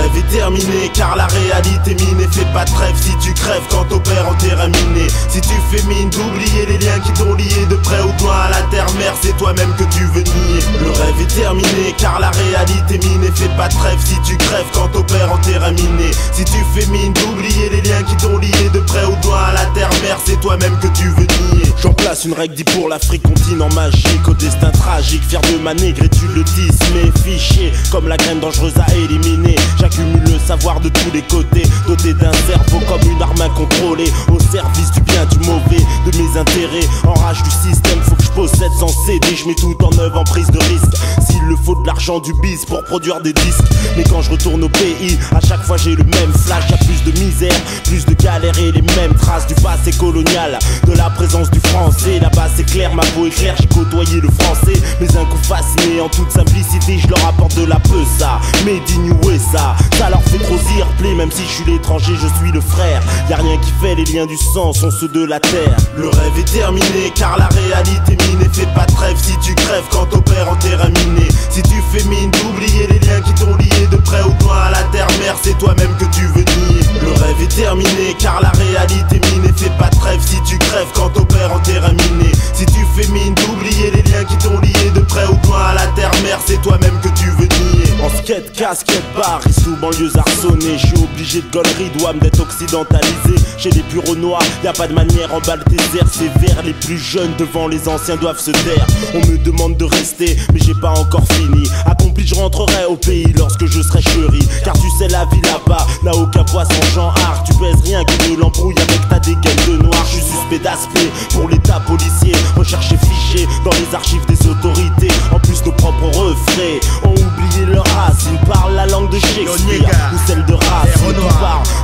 rêve est terminé car la réalité minée. Fais pas de trêve si tu crèves quand t'opères en terrain miné. Si tu fais mine d'oublier les liens qui t'ont lié de près ou de loin à la terre-mère, c'est toi-même que tu veux nier. Le rêve est terminé car la réalité minée. Fais pas de trêve si tu crèves quand t'opères en terrain miné. Si tu fais mine d'oublier les liens qui t'ont lié de près ou de loin à la terre-mère, c'est toi-même que tu veux nier. J'en place une règle dit pour l'Afrique, continent magique au destin tragique. Fier de ma négritude, le 10 mes fichiers comme la graine dangereuse à éliminer. J'accumule le savoir de tous les côtés, doté d'un cerveau comme une arme incontrôlée, au service du bien, du mauvais, de mes intérêts. En rage du système, faut que je possède sans céder. Je mets tout en œuvre en prise de risque. S'il le faut de l'argent, du bis pour produire des disques. Mais quand je retourne au pays, à chaque fois j'ai le même flash. Y'a plus de misère, plus de galères et les mêmes traces du passé colonial, de la présence du français. Là-bas c'est clair, ma peau est claire, j'ai côtoyé le français. Mais un coup fasciné, en toute simplicité, je leur apporte de la peusa. Made in USA, ça leur fait trop dire play. Même si je suis l'étranger, je suis le frère. Y'a rien qui fait, les liens du sang sont ceux de la terre. Le rêve est terminé car la réalité minée. Fais pas de trêve si tu crèves quand t'opères en terrain miné. Si tu fais mine d'oublier les liens qui t'ont lié de près ou de loin à la terre-mère, c'est toi-même que tu veux nier. Le rêve est terminé car la réalité minée. Fais pas de trêve si tu crèves quand t'opères en terrain miné. Si tu fais mine d'oublier les liens qui t'ont lié de près ou de loin à la terre-mère, c'est toi-même que tu veux nier. En skate, casquette, bar, sous banlieues arçonnées, je suis obligé de gaulerie, douane d'être occidentalisé. Chez les bureaux noirs, y a pas de manière, emballe tes airs sévères. Les plus jeunes devant les anciens doivent se taire. On me demande de rester, mais j'ai pas encore fini. Accompli, je rentrerai au pays lorsque je serai chéri. Car tu sais, la vie là-bas n'a aucun poids sans genre art. Tu pèses rien qui ne l'embrouille avec ta dégaine de noir. Je suis suspect d'aspect pour l'état policier. Recherché, fiché dans les archives des autorités. En plus, nos propres refrains ont oublié leur race. Ils parlent la langue de Shakespeare ou celle de Racine.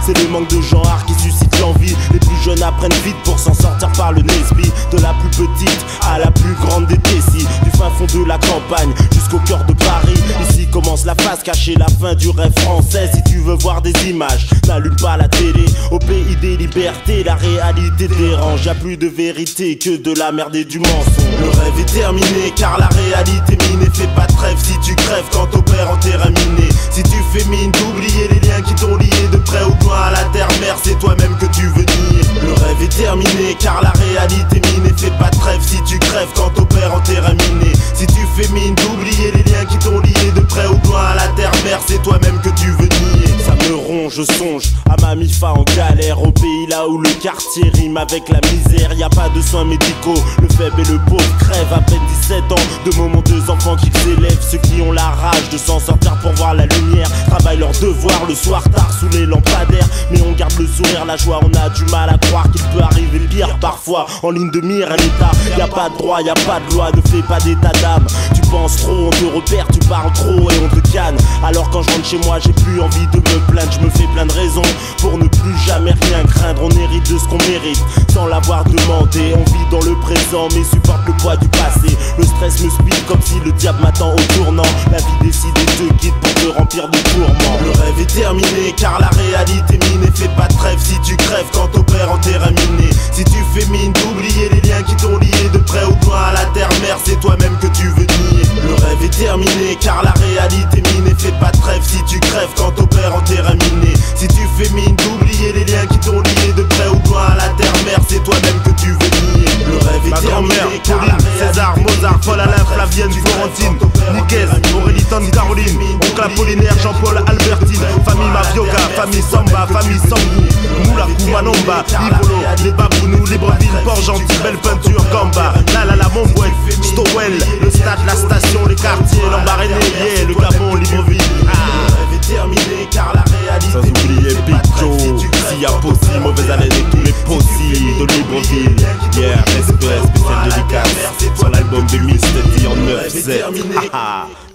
C'est le manque de genre qui suscite l'envie. Les plus jeunes apprennent vite pour s'en sortir par le Nesby. De la plus petite à la plus grande des Tessie, du fin fond de la campagne jusqu'au cœur de Paris. Ici commence la phase cachée, la fin du rêve français. Si tu veux voir des images, n'allume pas la télé. Au pays des libertés, la réalité dérange. Y'a plus de vérité que de la merde et du mensonge. Le rêve est terminé car la réalité minée. Fais pas de trêve si tu crèves quand t'opères en terrain miné. Si tu fais mine d'oublier les liens qui t'ont lié de près ou de loin à la terre-mère, c'est toi-même que tu veux nier. Le rêve est terminé car la réalité minée. Fais pas de trêve si tu crèves quand t'opères en terrain miné. Si tu fais mine d'oublier les liens qui t'ont lié de près ou de loin à la terre-mère, c'est toi-même que tu veux nier. Ça me ronge, je songe à ma mi-fa en galère. Au pays là où le quartier rime avec la misère. Y a pas de soins médicaux, le faible et le pauvre crèvent. À peine 17 ans, de moments, deux enfants qui s'élèvent. Ceux qui ont la rage de s'en sortir pour voir la lumière travaillent leur devoir le soir tard sous les lampadaires. Mais on garde le sourire, la joie, on a du mal à croire qu'il peut arriver le pire parfois. En ligne de mire, un état, y a pas de droit, y a pas de loi, ne fais pas d'état d'âme. Tu penses trop, on te repère, tu parles trop et on te canne. Alors quand je rentre chez moi, j'ai plus envie de me plaindre. Je me fais plein de raisons pour ne plus jamais rien craindre. On hérite de ce qu'on mérite sans l'avoir demandé. On vit dans le présent mais supporte le poids du passé. Le stress me speed comme si le diable m'attend au tournant. La vie décide et te guide pour te remplir de tourments. Le rêve est terminé car la réalité minée. Fais pas de trêve si tu crèves quand t'opères en terrain miné. Si tu fais mine d'oublier les liens qui t'ont lié de près ou de loin à la terre-mère, c'est toi-même que tu veux nier. Le rêve est terminé car la réalité minée. Fais pas de trêve si tu crèves quand t'opères en terrain miné. Si tu fais mine d'oublier les liens qui t'ont lié de près ou de loin à la terre-mère, c'est toi-même que tu veux nier. Le rêve est terminé car la réalité César, Mozart, Paul Alain, Flavienne, Florentine, Niquez, Aurélie, Tante, Caroline, Oncle Apollinaire, Jean-Paul, Albertine, famille Mavioga, famille Samba, famille Sambou, Moulakou, Manomba, Ivolo, les Babounou, Libreville, Port-Gentil, belle peinture, Gamba, la Montbouel, Stowell, le stade, la station, les quartiers, l'Embarréné, yeah, le Gabon, Libreville. Le rêve est terminé car la réalité. Sans oublier Piccho, s'il y a Possi, mauvaise haleine et tous les Possi de Libreville. Yeah, respect, spécial dédicace sur l'album de Mr. D en 9-7.